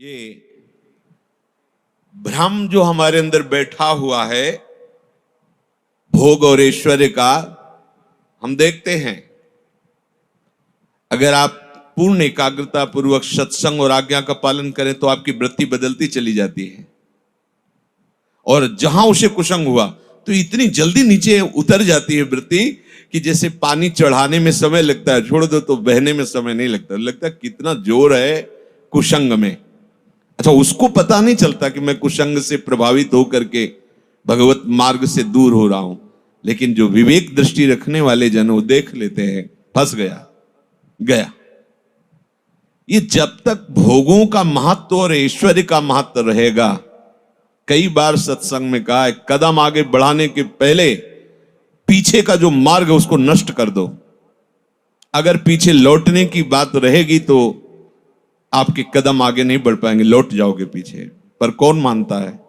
ये भ्रम जो हमारे अंदर बैठा हुआ है भोग और ऐश्वर्य का, हम देखते हैं अगर आप पूर्ण एकाग्रता पूर्वक सत्संग और आज्ञा का पालन करें तो आपकी वृत्ति बदलती चली जाती है। और जहां उसे कुसंग हुआ तो इतनी जल्दी नीचे उतर जाती है वृत्ति कि जैसे पानी चढ़ाने में समय लगता है, छोड़ दो तो बहने में समय नहीं लगता। लगता है कितना जोर है कुसंग में। अच्छा, उसको पता नहीं चलता कि मैं कुसंग से प्रभावित होकर के भगवत मार्ग से दूर हो रहा हूं, लेकिन जो विवेक दृष्टि रखने वाले जन वो देख लेते हैं फंस गया। ये जब तक भोगों का महत्व और ऐश्वर्य का महत्व रहेगा, कई बार सत्संग में कहा है, कदम आगे बढ़ाने के पहले पीछे का जो मार्ग है उसको नष्ट कर दो। अगर पीछे लौटने की बात रहेगी तो आपके कदम आगे नहीं बढ़ पाएंगे, लौट जाओगे पीछे। पर कौन मानता है?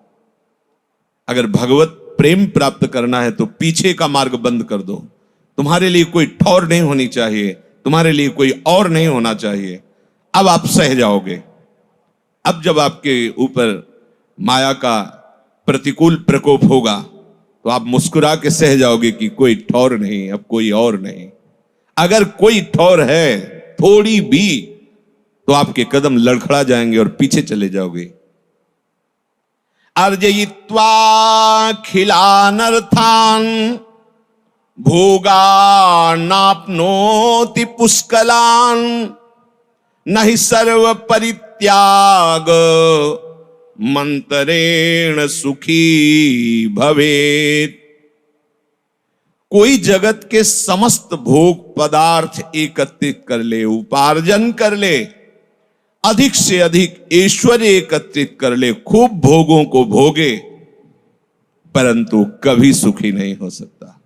अगर भगवत प्रेम प्राप्त करना है तो पीछे का मार्ग बंद कर दो। तुम्हारे लिए कोई ठौर नहीं होनी चाहिए, तुम्हारे लिए कोई और नहीं होना चाहिए। अब आप सह जाओगे। अब जब आपके ऊपर माया का प्रतिकूल प्रकोप होगा तो आप मुस्कुरा के सह जाओगे कि कोई ठौर नहीं, अब कोई और नहीं। अगर कोई ठौर है थोड़ी भी तो आपके कदम लड़खड़ा जाएंगे और पीछे चले जाओगे। अर्जयित्वा खिलानर्थान भोगानाप्नोति पुष्कलान नहि सर्व परित्याग मंतरेण सुखी भवेत्। कोई जगत के समस्त भोग पदार्थ एकत्रित कर ले, उपार्जन कर ले, अधिक से अधिक ऐश्वर्य एकत्रित कर ले, खूब भोगों को भोगे, परंतु कभी सुखी नहीं हो सकता,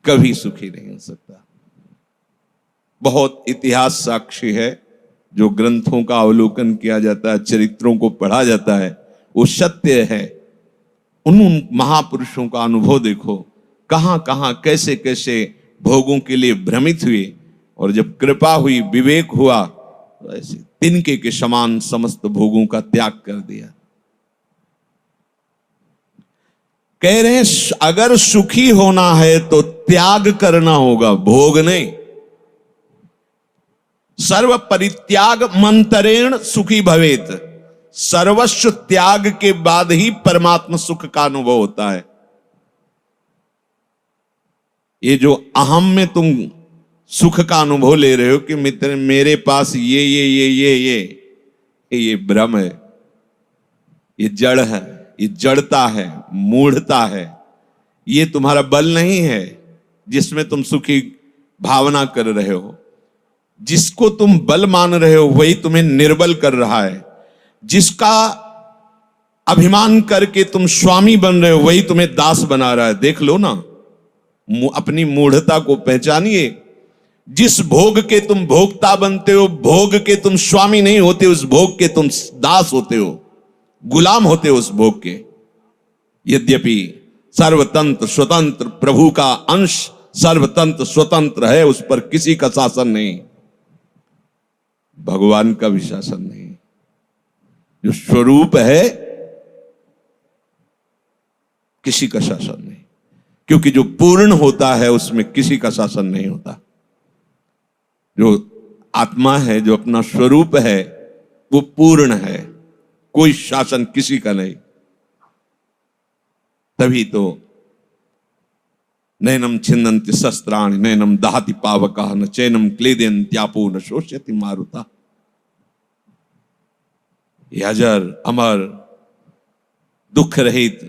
कभी सुखी नहीं हो सकता। बहुत इतिहास साक्षी है, जो ग्रंथों का अवलोकन किया जाता है, चरित्रों को पढ़ा जाता है, वो सत्य है। उन महापुरुषों का अनुभव देखो, कहां कहां कैसे कैसे भोगों के लिए भ्रमित हुए, और जब कृपा हुई, विवेक हुआ, तो ऐसे तिनके के समान समस्त भोगों का त्याग कर दिया। कह रहे हैं अगर सुखी होना है तो त्याग करना होगा, भोग नहीं। सर्व परित्याग मंतरेण सुखी भवेत। सर्वस्व त्याग के बाद ही परमात्मा सुख का अनुभव होता है। ये जो अहम में तुम सुख का अनुभव ले रहे हो कि मित्र मेरे पास ये भ्रम है, ये जड़ है, ये जड़ता है, मूढ़ता है। ये तुम्हारा बल नहीं है जिसमें तुम सुखी भावना कर रहे हो। जिसको तुम बल मान रहे हो वही तुम्हें निर्बल कर रहा है। जिसका अभिमान करके तुम स्वामी बन रहे हो वही तुम्हें दास बना रहा है। देख लो ना, अपनी मूढ़ता को पहचानिए। जिस भोग के तुम भोक्ता बनते हो, भोग के तुम स्वामी नहीं होते, उस भोग के तुम दास होते हो, गुलाम होते हो उस भोग के। यद्यपि सर्वतंत्र स्वतंत्र प्रभु का अंश सर्वतंत्र स्वतंत्र है, उस पर किसी का शासन नहीं, भगवान का भी शासन नहीं। जो स्वरूप है किसी का शासन नहीं, क्योंकि जो पूर्ण होता है उसमें किसी का शासन नहीं होता। जो आत्मा है, जो अपना स्वरूप है, वो पूर्ण है, कोई शासन किसी का नहीं। तभी तो नैनम छिन्नन्ति शस्त्राणि नैनम दहति पावकः न चैनम क्लेदयन्त्यापो न शोष्यति मारुता। ये अजर अमर दुख रहित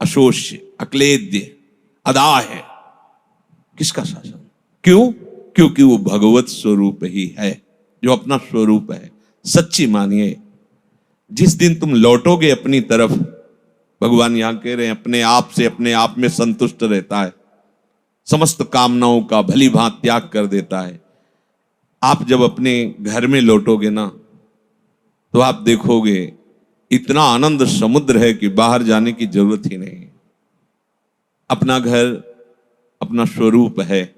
अशोष्य अक्लेद्य अदा है, किसका शासन? क्यों? क्योंकि वो भगवत स्वरूप ही है, जो अपना स्वरूप है। सच्ची मानिए, जिस दिन तुम लौटोगे अपनी तरफ, भगवान यहां कह रहे हैं अपने आप से अपने आप में संतुष्ट रहता है, समस्त कामनाओं का भली भांति त्याग कर देता है। आप जब अपने घर में लौटोगे ना तो आप देखोगे इतना आनंद समुद्र है कि बाहर जाने की जरूरत ही नहीं। अपना घर अपना स्वरूप है।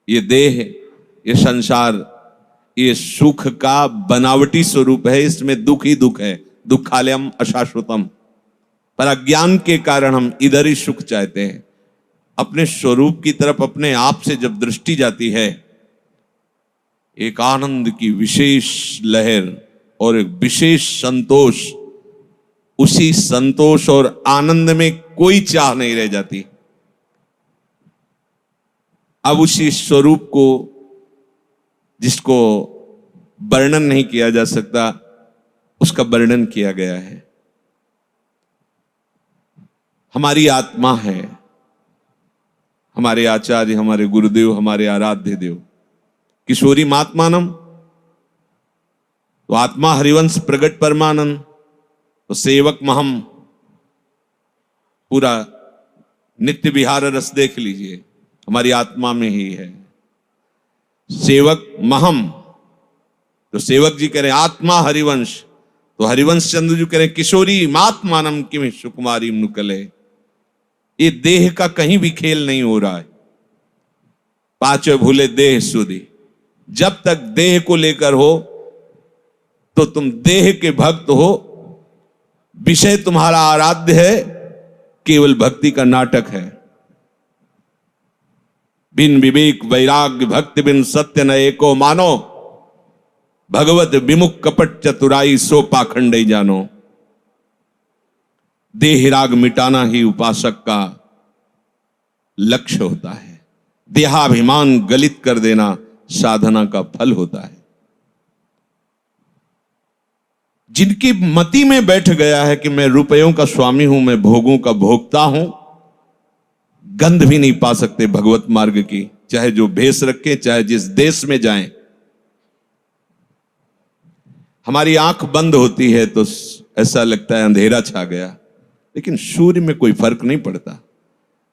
ये देह, ये संसार ये सुख का बनावटी स्वरूप है, इसमें दुख ही दुख है। दुखालयम अशाश्वतम। पर अज्ञान के कारण हम इधर ही सुख चाहते हैं। अपने स्वरूप की तरफ अपने आप से जब दृष्टि जाती है, एक आनंद की विशेष लहर और एक विशेष संतोष, उसी संतोष और आनंद में कोई चाह नहीं रह जाती। अब उसी स्वरूप को, जिसको वर्णन नहीं किया जा सकता, उसका वर्णन किया गया है। हमारी आत्मा है, हमारे आचार्य, हमारे गुरुदेव, हमारे आराध्य देव किशोरी महात्मानम, तो आत्मा हरिवंश प्रगट परमानंद, तो सेवक महम, पूरा नित्य विहार रस देख लीजिए, हमारी आत्मा में ही है। सेवक महम, तो सेवक जी कह रहे आत्मा हरिवंश, तो हरिवंश चंद्र जी कह रहे किशोरी महात्मानम किम सुकुमारी नुकले। ये देह का कहीं भी खेल नहीं हो रहा है। पांचों भूले देह सुधी, जब तक देह को लेकर हो तो तुम देह के भक्त हो, विषय तुम्हारा आराध्य है, केवल भक्ति का नाटक है। बिन विवेक वैराग्य भक्ति बिन सत्य न एको मानो, भगवत विमुख कपट चतुराई सो पाखंड ही जानो। देह राग मिटाना ही उपासक का लक्ष्य होता है। देहाभिमान गलित कर देना साधना का फल होता है। जिनकी मति में बैठ गया है कि मैं रुपयों का स्वामी हूं, मैं भोगों का भोगता हूं, गंध भी नहीं पा सकते भगवत मार्ग की, चाहे जो भेष रखे, चाहे जिस देश में जाएं। हमारी आंख बंद होती है तो ऐसा लगता है अंधेरा छा गया, लेकिन सूर्य में कोई फर्क नहीं पड़ता।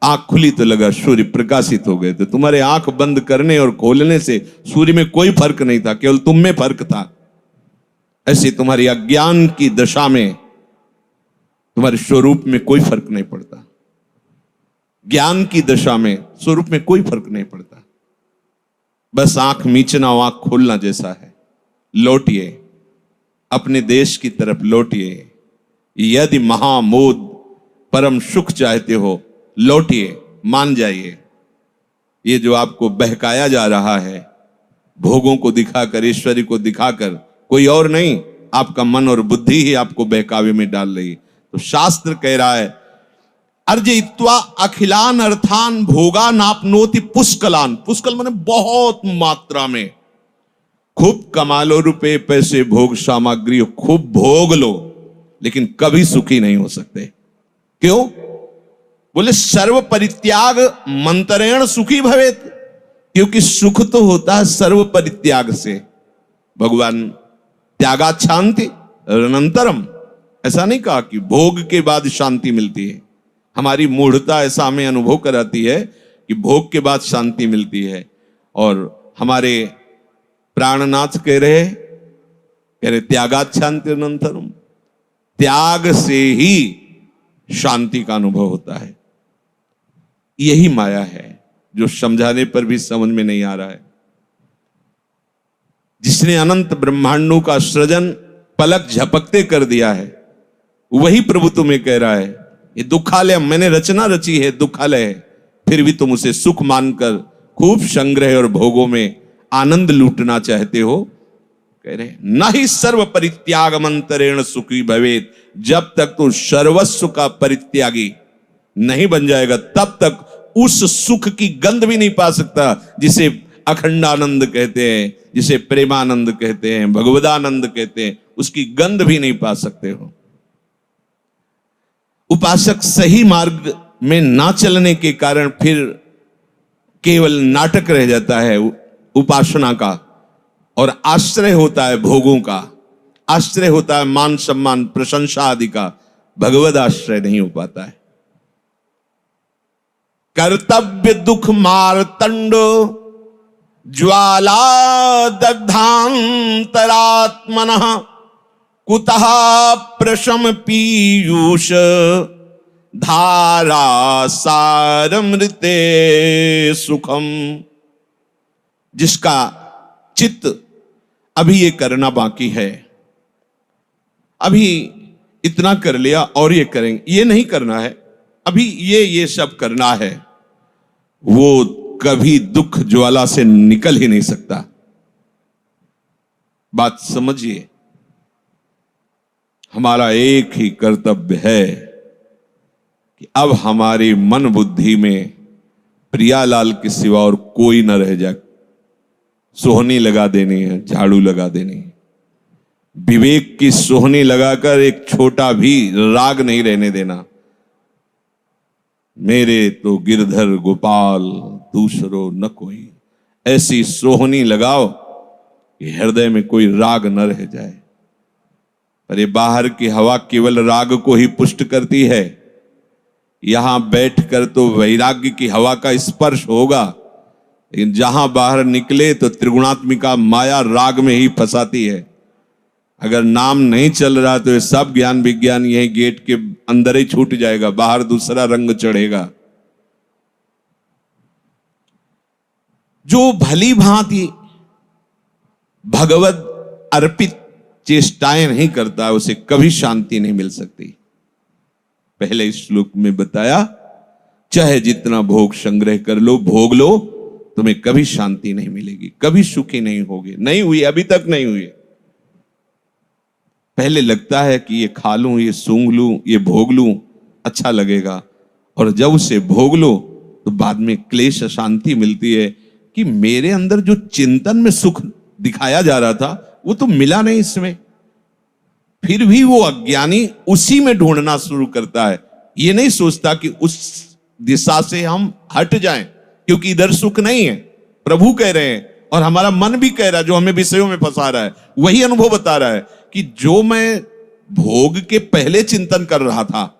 आंख खुली तो लगा सूर्य प्रकाशित हो गए। तो तुम्हारे आंख बंद करने और खोलने से सूर्य में कोई फर्क नहीं था, केवल तुम में फर्क था। ऐसे तुम्हारी अज्ञान की दशा में तुम्हारे स्वरूप में कोई फर्क नहीं पड़ता। ज्ञान की दशा में स्वरूप में कोई फर्क नहीं पड़ता। बस आंख मीचना, आंख खोलना जैसा है। लौटिए, अपने देश की तरफ लौटिए। यदि महामोद परम सुख चाहते हो, लौटिए, मान जाइए। ये जो आपको बहकाया जा रहा है, भोगों को दिखाकर, ऐश्वर्य को दिखाकर, कोई और नहीं, आपका मन और बुद्धि ही आपको बहकावे में डाल रही। तो शास्त्र कह रहा है, अर्जयित्वा अखिलान अर्थान भोगा नापनोति पुष्कलान। पुष्कल माने बहुत मात्रा में। खूब कमा लो रुपए पैसे, भोग सामग्री खूब भोग लो, लेकिन कभी सुखी नहीं हो सकते। क्यों? बोले सर्व परित्याग मंत्रेण सुखी भवेत। क्योंकि सुख तो होता है सर्व परित्याग से। भगवान त्यागात शांति अनंतरम, ऐसा नहीं कहा कि भोग के बाद शांति मिलती है। हमारी मूढ़ता ऐसा हमें अनुभव कराती है कि भोग के बाद शांति मिलती है। और हमारे प्राणनाथ कह रहे त्यागात शांति अनंतरम, त्याग से ही शांति का अनुभव होता है। यही माया है जो समझाने पर भी समझ में नहीं आ रहा है। जिसने अनंत ब्रह्मांडों का सृजन पलक झपकते कर दिया है, वही प्रभु तुम्हें कह रहा है ये दुखालय, मैंने रचना रची है, दुखालय है, फिर भी तुम उसे सुख मानकर खूब संग्रह और भोगों में आनंद लूटना चाहते हो। कह रहे न ही सर्व परित्याग मंत्रेण सुखी भवेत। जब तक तू सर्वस्व का परित्यागी नहीं बन जाएगा, तब तक उस सुख की गंध भी नहीं पा सकता जिसे अखंडानंद कहते हैं, जिसे प्रेमानंद कहते हैं, भगवदानंद कहते हैं। उसकी गंध भी नहीं पा सकते हो। उपासक सही मार्ग में ना चलने के कारण फिर केवल नाटक रह जाता है उपासना का, और आश्रय होता है भोगों का, आश्रय होता है मान सम्मान प्रशंसा आदि का। भगवद आश्रय नहीं हो पाता है। कर्तव्य दुख मारतंड ज्वाला दग्धांतरात्मनः कुतः प्रशम पीयूष धारा सारमृते सुखम। जिसका चित्त अभी ये करना बाकी है, अभी इतना कर लिया और ये करेंगे, ये नहीं करना है, अभी ये सब करना है, वो कभी दुख ज्वाला से निकल ही नहीं सकता। बात समझिए, हमारा एक ही कर्तव्य है कि अब हमारी मन बुद्धि में प्रियालाल के सिवा और कोई न रह जाए। सोहनी लगा देनी है, झाड़ू लगा देनी है, विवेक की सोहनी लगाकर एक छोटा भी राग नहीं रहने देना। मेरे तो गिरधर गोपाल दूसरो न कोई, ऐसी सोहनी लगाओ कि हृदय में कोई राग न रह जाए। पर ये बाहर की हवा केवल राग को ही पुष्ट करती है। यहां बैठकर तो वैराग्य की हवा का स्पर्श होगा, लेकिन जहां बाहर निकले तो त्रिगुणात्मिका माया राग में ही फंसाती है। अगर नाम नहीं चल रहा तो ये सब ज्ञान विज्ञान यही गेट के अंदर ही छूट जाएगा, बाहर दूसरा रंग चढ़ेगा। जो भली भांति भगवत अर्पित चेष्टाएं नहीं करता, उसे कभी शांति नहीं मिल सकती। पहले इस श्लोक में बताया, चाहे जितना भोग संग्रह कर लो, भोग लो, तुम्हें कभी शांति नहीं मिलेगी, कभी सुखी नहीं होगे। नहीं हुई, अभी तक नहीं हुई। पहले लगता है कि ये खा लूं, ये सूंघ लूं, ये भोग लूं, अच्छा लगेगा, और जब उसे भोग लो तो बाद में क्लेश शांति मिलती है कि मेरे अंदर जो चिंतन में सुख दिखाया जा रहा था वो तो मिला नहीं इसमें। फिर भी वो अज्ञानी उसी में ढूंढना शुरू करता है, ये नहीं सोचता कि उस दिशा से हम हट जाएं, क्योंकि इधर सुख नहीं है। प्रभु कह रहे हैं और हमारा मन भी कह रहा है, जो हमें विषयों में फंसा रहा है, वही अनुभव बता रहा है कि जो मैं भोग के पहले चिंतन कर रहा था,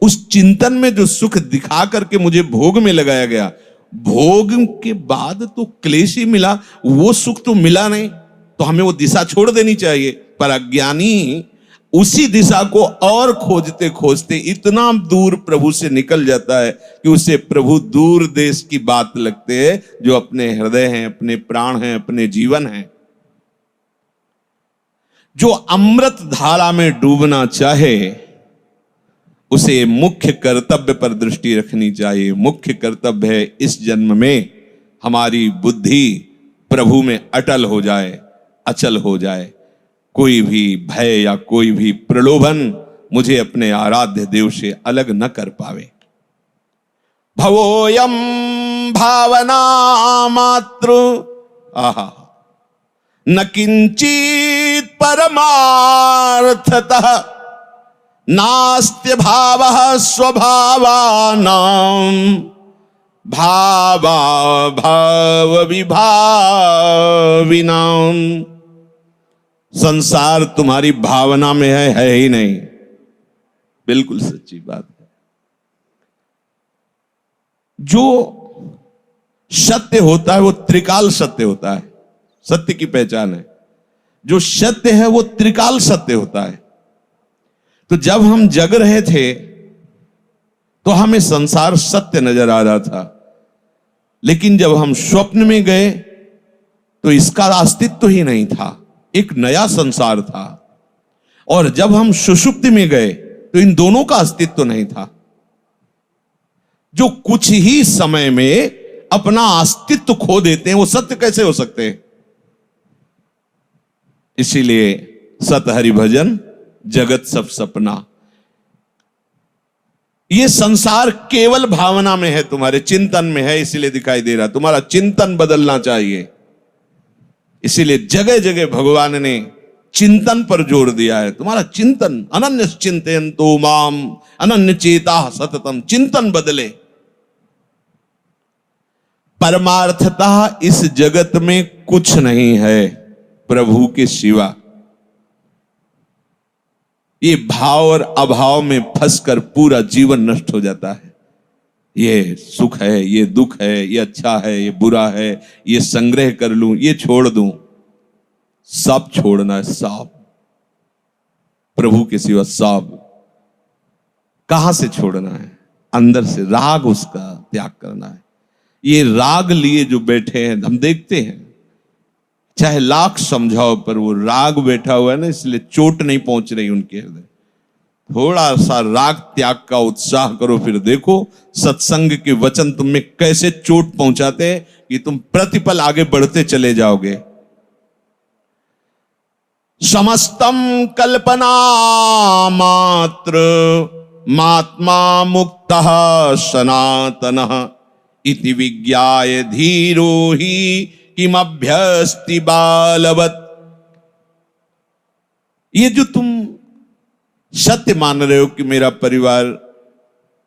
उस चिंतन में जो सुख दिखा करके मुझे भोग में लगाया गया, भोग के बाद तो क्लेश ही मिला, वो सुख तो मिला नहीं। तो हमें वो दिशा छोड़ देनी चाहिए। पर अज्ञानी उसी दिशा को और खोजते खोजते इतना दूर प्रभु से निकल जाता है कि उसे प्रभु दूर देश की बात लगते हैं, जो अपने हृदय हैं, अपने प्राण हैं, अपने जीवन हैं। जो अमृत धारा में डूबना चाहे उसे मुख्य कर्तव्य पर दृष्टि रखनी चाहिए। मुख्य कर्तव्य है इस जन्म में हमारी बुद्धि प्रभु में अटल हो जाए, अचल हो जाए। कोई भी भय या कोई भी प्रलोभन मुझे अपने आराध्य देव से अलग न कर पावे। भवोयम भावना मात्र आहा न किंचित परमार्थतः नास्त्य भावः स्वभावानां भावा भाव विभाविनां। संसार तुम्हारी भावना में है ही नहीं। बिल्कुल सच्ची बात है। जो सत्य होता है वो त्रिकाल सत्य होता है। सत्य की पहचान है, जो सत्य है वो त्रिकाल सत्य होता है। तो जब हम जग रहे थे तो हमें संसार सत्य नजर आ रहा था, लेकिन जब हम स्वप्न में गए तो इसका अस्तित्व ही नहीं था, एक नया संसार था। और जब हम सुषुप्ति में गए तो इन दोनों का अस्तित्व नहीं था। जो कुछ ही समय में अपना अस्तित्व खो देते हैं वो सत्य कैसे हो सकते हैं? इसीलिए सत हरि भजन जगत सब सपना। ये संसार केवल भावना में है, तुम्हारे चिंतन में है, इसीलिए दिखाई दे रहा। तुम्हारा चिंतन बदलना चाहिए। इसीलिए जगह जगह भगवान ने चिंतन पर जोर दिया है। तुम्हारा चिंतन, अनन्य चिंतयन्तो माम अनन्य चेता सततम, चिंतन बदले। परमार्थतः इस जगत में कुछ नहीं है प्रभु के सिवा। ये भाव और अभाव में फंसकर पूरा जीवन नष्ट हो जाता है। ये सुख है, ये दुख है, ये अच्छा है, ये बुरा है, ये संग्रह कर लूं, ये छोड़ दूं। सब छोड़ना है, सब। प्रभु के सिवा सब। कहां से छोड़ना है? अंदर से। राग उसका त्याग करना है। ये राग लिए जो बैठे हैं, हम देखते हैं चाहे लाख समझाओ, पर वो राग बैठा हुआ है ना, इसलिए चोट नहीं पहुंच रही उनके हृदय। थोड़ा सा राग त्याग का उत्साह करो, फिर देखो सत्संग के वचन तुम में कैसे चोट पहुंचाते हैं कि तुम प्रतिपल आगे बढ़ते चले जाओगे। समस्तम कल्पना मात्र मात्मा मुक्तः सनातनः इति विज्ञाय धीरो ही किमभ्यस्ति बालवत्। ये जो तुम सत्य मान रहे हो कि मेरा परिवार,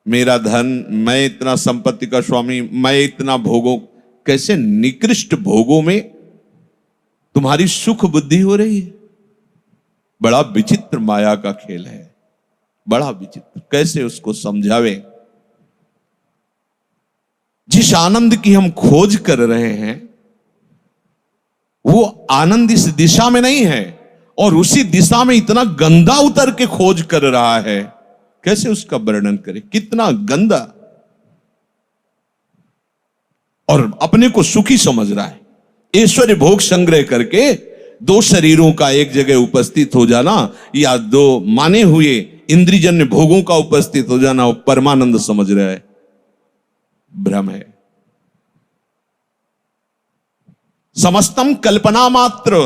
मेरा धन, मैं इतना संपत्ति का स्वामी, मैं इतना भोगों, कैसे निकृष्ट भोगों में तुम्हारी सुख बुद्धि हो रही है। बड़ा विचित्र माया का खेल है, बड़ा विचित्र। कैसे उसको समझावे। जिस आनंद की हम खोज कर रहे हैं वो आनंद इस दिशा में नहीं है, और उसी दिशा में इतना गंदा उतर के खोज कर रहा है। कैसे उसका वर्णन करें, कितना गंदा, और अपने को सुखी समझ रहा है। ऐश्वर्य भोग संग्रह करके दो शरीरों का एक जगह उपस्थित हो जाना, या दो माने हुए इंद्रियजन्य भोगों का उपस्थित हो जाना, वो परमानंद समझ रहा है। भ्रम है। समस्तम कल्पना मात्र,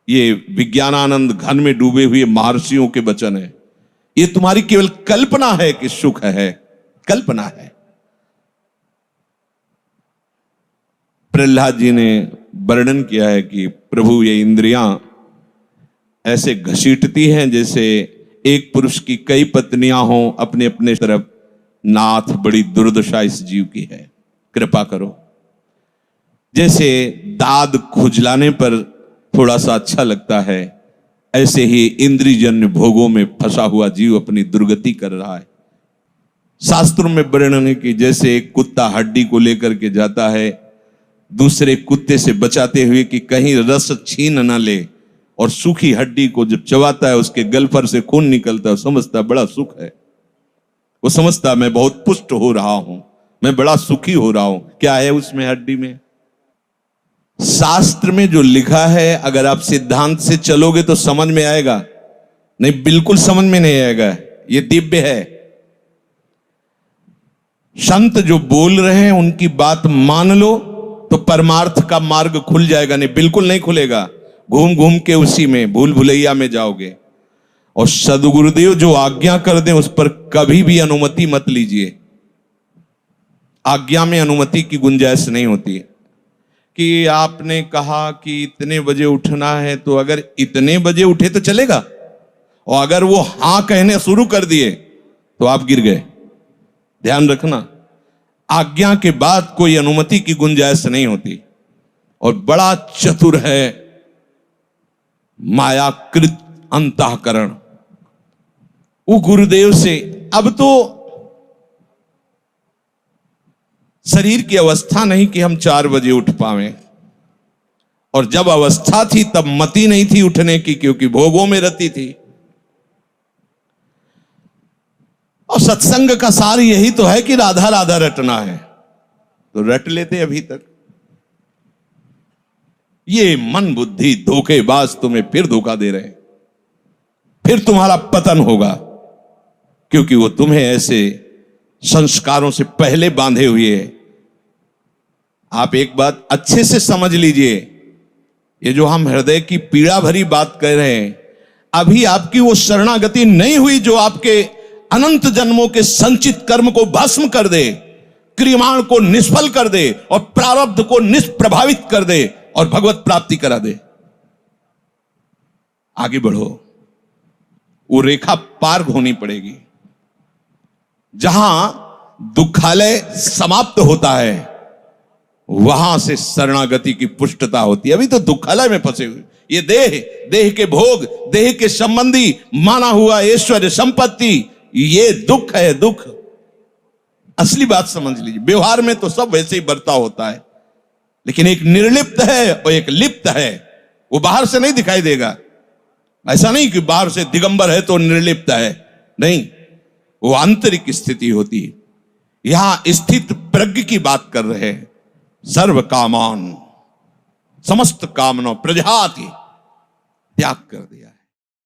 ये विज्ञानानंद घन में डूबे हुए महर्षियों के वचन है। ये तुम्हारी केवल कल्पना है कि सुख है, कल्पना है। प्रहलाद जी ने वर्णन किया है कि प्रभु ये इंद्रियां ऐसे घसीटती हैं जैसे एक पुरुष की कई पत्नियां हों अपने अपने तरफ। नाथ, बड़ी दुर्दशा इस जीव की है, कृपा करो। जैसे दाद खुजलाने पर थोड़ा सा अच्छा लगता है, ऐसे ही इंद्रियजन्य भोगों में फंसा हुआ जीव अपनी दुर्गति कर रहा है। शास्त्रों में वर्णन है कि जैसे एक कुत्ता हड्डी को लेकर के जाता है दूसरे कुत्ते से बचाते हुए कि कहीं रस छीन न ले, और सूखी हड्डी को जब चबाता है उसके गल पर से खून निकलता है, समझता बड़ा सुख है। वो समझता मैं बहुत पुष्ट हो रहा हूं, मैं बड़ा सुखी हो रहा हूं। क्या है उसमें हड्डी में? शास्त्र में जो लिखा है अगर आप सिद्धांत से चलोगे तो समझ में आएगा, नहीं बिल्कुल समझ में नहीं आएगा। ये दिव्य है। संत जो बोल रहे हैं उनकी बात मान लो तो परमार्थ का मार्ग खुल जाएगा, नहीं बिल्कुल नहीं खुलेगा। घूम घूम के उसी में भूल भुलैया में जाओगे। और सदगुरुदेव जो आज्ञा कर दें उस पर कभी भी अनुमति मत लीजिए। आज्ञा में अनुमति की गुंजाइश नहीं होती है कि आपने कहा कि इतने बजे उठना है तो अगर इतने बजे उठे तो चलेगा, और अगर वो हां कहने शुरू कर दिए तो आप गिर गए। ध्यान रखना, आज्ञा के बाद कोई अनुमति की गुंजाइश नहीं होती। और बड़ा चतुर है मायाकृत अंतःकरण। वो गुरुदेव से अब तो शरीर की अवस्था नहीं कि हम 4 बजे उठ पावें, और जब अवस्था थी तब मति नहीं थी उठने की, क्योंकि भोगों में रती थी। और सत्संग का सार यही तो है कि राधा राधा रटना है, तो रट लेते अभी तक। ये मन बुद्धि धोखेबाज तुम्हें फिर धोखा दे रहे हैं, फिर तुम्हारा पतन होगा, क्योंकि वो तुम्हें ऐसे संस्कारों से पहले बांधे हुए है। आप एक बात अच्छे से समझ लीजिए, ये जो हम हृदय की पीड़ा भरी बात कह रहे हैं, अभी आपकी वो शरणागति नहीं हुई जो आपके अनंत जन्मों के संचित कर्म को भस्म कर दे, क्रियमाण को निष्फल कर दे, और प्रारब्ध को निष्प्रभावित कर दे, और भगवत प्राप्ति करा दे। आगे बढ़ो, वो रेखा पार होनी पड़ेगी। जहां दुखालय समाप्त होता है वहां से शरणागति की पुष्टता होती है। अभी तो दुखालय में फंसे हुए, ये देह के भोग, देह के संबंधी माना हुआ ऐश्वर्य संपत्ति, ये दुख है। दुख असली बात समझ लीजिए। व्यवहार में तो सब वैसे ही बर्ताव होता है, लेकिन एक निर्लिप्त है और एक लिप्त है। वो बाहर से नहीं दिखाई देगा। ऐसा नहीं कि बाहर से दिगंबर है तो निर्लिप्त है, नहीं, वो आंतरिक स्थिति होती है। यहां स्थित प्रज्ञ की बात कर रहे हैं। सर्व कामान समस्त कामनाओं प्रजाति त्याग कर दिया है।